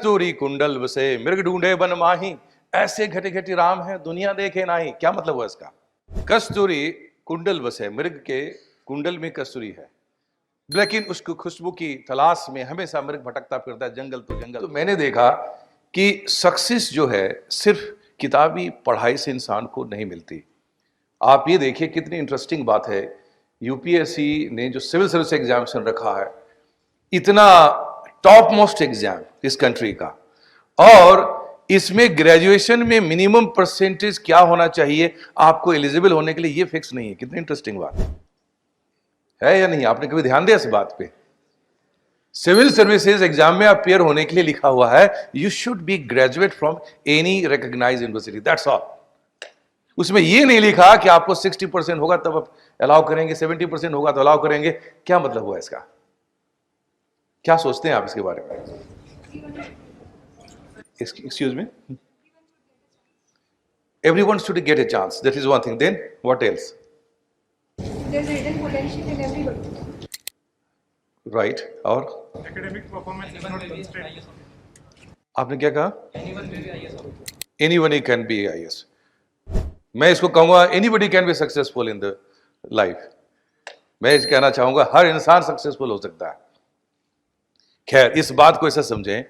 कस्तूरी कुंडल बसे मृग ढूंढे बन माही, ऐसे घटे घटे राम है दुनिया देखे नाही। क्या मतलब हुआ इसका? कस्तूरी कुंडल बसे, मृग के कुंडल में कस्तूरी है, लेकिन उसकी खुशबू की तलाश में हमेशा मृग भटकता फिरता है जंगल तो जंगल। तो मैंने देखा कि सक्सेस जो है सिर्फ किताबी पढ़ाई से इंसान को नहीं मिलती। आप ये देखिए कितनी इंटरेस्टिंग बात है, यूपीएससी ने जो सिविल सर्विस एग्जामिनेशन रखा है, इतना टॉप मोस्ट एग्जाम इस कंट्री का, और इसमें ग्रेजुएशन में मिनिमम परसेंटेज क्या होना चाहिए आपको एलिजिबल होने के लिए, ये फिक्स नहीं है। कितनी इंटरेस्टिंग बात है या नहीं? आपने कभी ध्यान दिया इस बात पे? सिविल सर्विसेज एग्जाम में अपियर होने के लिए लिखा हुआ है you should be graduate from any recognised university, that's all. उसमें यह नहीं लिखा कि आपको 60% होगा तब आप अलाउ करेंगे, 70% होगा तो अलाउ करेंगे। क्या मतलब हुआ इसका? क्या सोचते हैं आप इसके बारे में? Excuse me, everyone should get a chance, that is one thing. Then what else? There's hidden potential in everybody. Right, और Academic performance is not constrained. आपने क्या कहा? Anyone can be IAS. मैं इसको कहूंगा anybody can be successful in the life. मैं इस कहना चाहूंगा हर इंसान सक्सेसफुल हो सकता है। खैर, इस बात को ऐसा समझें,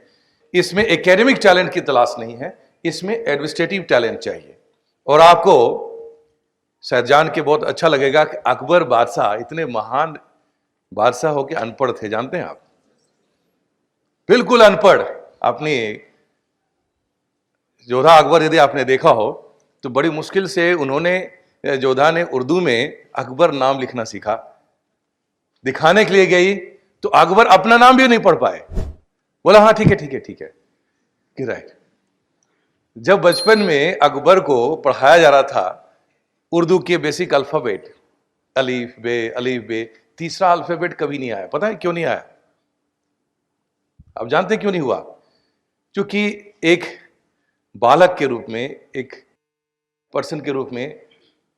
इसमें एकेडमिक टैलेंट की तलाश नहीं है, इसमें एडमिनिस्ट्रेटिव टैलेंट चाहिए। और आपको शायद जान के बहुत अच्छा लगेगा कि अकबर बादशाह इतने महान बादशाह हो के अनपढ़ थे, जानते हैं आप? बिल्कुल अनपढ़। अपनी जोधा अकबर यदि आपने देखा हो तो बड़ी मुश्किल से उन्होंने, जोधा ने उर्दू में अकबर नाम लिखना सीखा। दिखाने के लिए गई तो अकबर अपना नाम भी नहीं पढ़ पाए। बोला हाँ ठीक है ठीक है ठीक है कि राइट। जब बचपन में अकबर को पढ़ाया जा रहा था उर्दू के बेसिक अल्फाबेट, अलीफ बे, तीसरा अल्फाबेट कभी नहीं आया। पता है क्यों नहीं आया? आप जानते हैं क्यों नहीं हुआ? क्योंकि एक बालक के रूप में, एक पर्सन के रूप में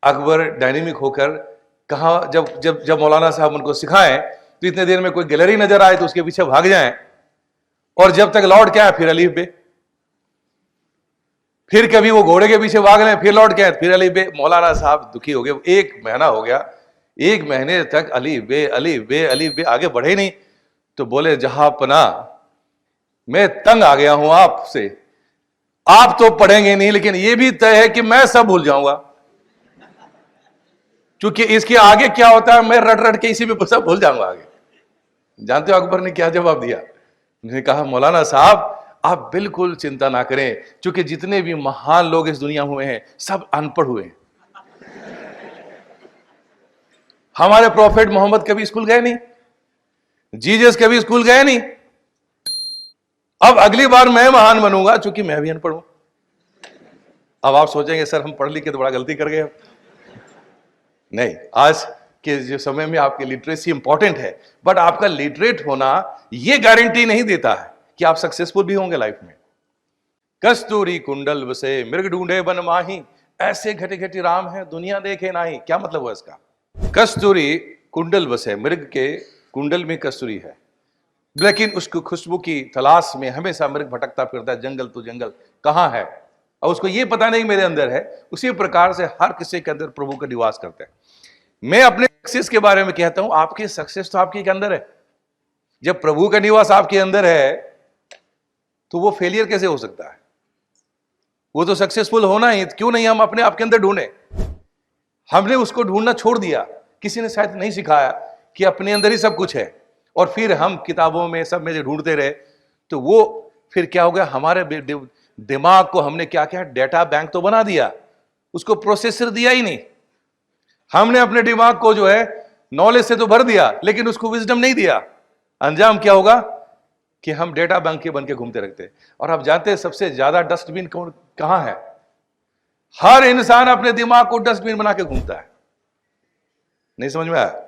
अकबर डायनेमिक होकर कहा, जब जब जब मौलाना साहब उनको सिखाएं तो इतने देर में कोई गैलरी नजर आए तो उसके पीछे भाग जाएं, और जब तक लौट के आए फिर अलीफ बे, फिर कभी वो घोड़े के पीछे भाग रहे, फिर लौट के आए फिर अलीफ बे। मौलाना साहब दुखी हो गए। 1 महीना हो गया, 1 महीने तक अलीफ बे आगे बढ़े नहीं। तो बोले जहां पना, मैं तंग आ गया हूं आपसे, आप तो पढ़ेंगे नहीं, लेकिन यह भी तय है कि मैं सब भूल जाऊंगा, क्योंकि इसके आगे क्या होता है मैं रट रट के इसी में सब भूल जाऊंगा आगे। जानते हो अकबर ने क्या जवाब दिया? उन्होंने कहा मौलाना साहब आप बिल्कुल चिंता ना करें, क्योंकि जितने भी महान लोग इस दुनिया हुए हैं सब अनपढ़ हुए हैं। हमारे प्रॉफेट मोहम्मद कभी स्कूल गए नहीं, जीसस कभी स्कूल गए नहीं। अब अगली बार मैं महान बनूंगा क्योंकि मैं भी अनपढ़ हूं। अब आप सोचेंगे सर हम पढ़ लिख के तो बड़ा गलती कर गए। नहीं, आज के जो समय में आपकी लिटरेसी इंपॉर्टेंट है, बट आपका लिटरेट होना यह गारंटी नहीं देता है कि आप सक्सेसफुल भी होंगे लाइफ में। कस्तूरी कुंडल बसे मृग ढूंढे बन माही, ऐसे घटे घटे राम है दुनिया देखे नाही। क्या मतलब हुआ इसका? कस्तूरी कुंडल बसे, मृग के कुंडल में कस्तूरी है, लेकिन उसकी खुशबू की तलाश में हमेशा मृग भटकता फिरता है जंगल तो जंगल। कहां है? और उसको यह पता नहीं मेरे अंदर है। उसी प्रकार से हर किसी के अंदर प्रभु का निवास करते हैं। मैं अपने सक्सेस के बारे में कहता हूं, आपकी सक्सेस तो आपके अंदर है। जब प्रभु का निवास आपके अंदर है तो वो फेलियर कैसे हो सकता है? वो तो सक्सेसफुल होना ही। क्यों नहीं हम अपने आप के अंदर ढूंढे? हमने उसको ढूंढना छोड़ दिया। किसी ने शायद नहीं सिखाया कि अपने अंदर ही सब कुछ है, और फिर हम किताबों में सब में ढूंढते रहे तो वो फिर क्या हो गया, हमारे दिमाग को हमने क्या किया, डेटा बैंक तो बना दिया, उसको प्रोसेसर दिया ही नहीं। हमने अपने दिमाग को जो है नॉलेज से तो भर दिया, लेकिन उसको विजडम नहीं दिया। अंजाम क्या होगा कि हम डेटा बैंक के बन के घूमते रहते हैं। और आप जानते हैं सबसे ज्यादा डस्टबिन कहां है? हर इंसान अपने दिमाग को डस्टबिन बना के घूमता है। नहीं समझ में आया?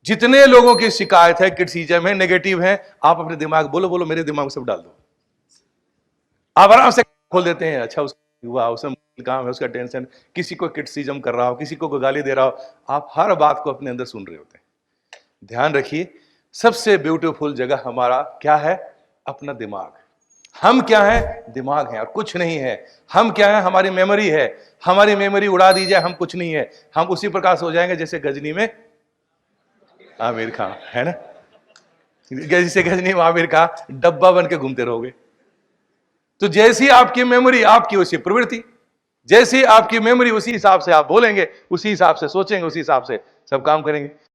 जितने लोगों की शिकायत है, क्रिटिसिज्म है, नेगेटिव है, आप अपने दिमाग बोलो मेरे दिमाग में सब डाल दो। आप आराम से खोल देते हैं। अच्छा उसका हुआ, उसका काम है, उसका टेंशन, किसी को क्रिटिसिज्म कर रहा हो, किसी को गाली दे रहा हो, आप हर बात को अपने अंदर सुन रहे होते हैं। ध्यान रखिए, सबसे ब्यूटीफुल जगह हमारा क्या है? अपना दिमाग। हम क्या है? दिमाग है और कुछ नहीं है। हम क्या है? हमारी मेमोरी है। हमारी मेमोरी उड़ा दी जाए, हम कुछ नहीं है। हम उसी प्रकार से हो जाएंगे जैसे गजनी में आमिर खान, है ना? जैसे गजनी में आमिर खान डब्बा बन के घूमते रहोगे। तो जैसी आपकी मेमोरी, आपकी उसी प्रवृत्ति। जैसी आपकी मेमोरी, उसी हिसाब से आप बोलेंगे, उसी हिसाब से सोचेंगे, उसी हिसाब से सब काम करेंगे।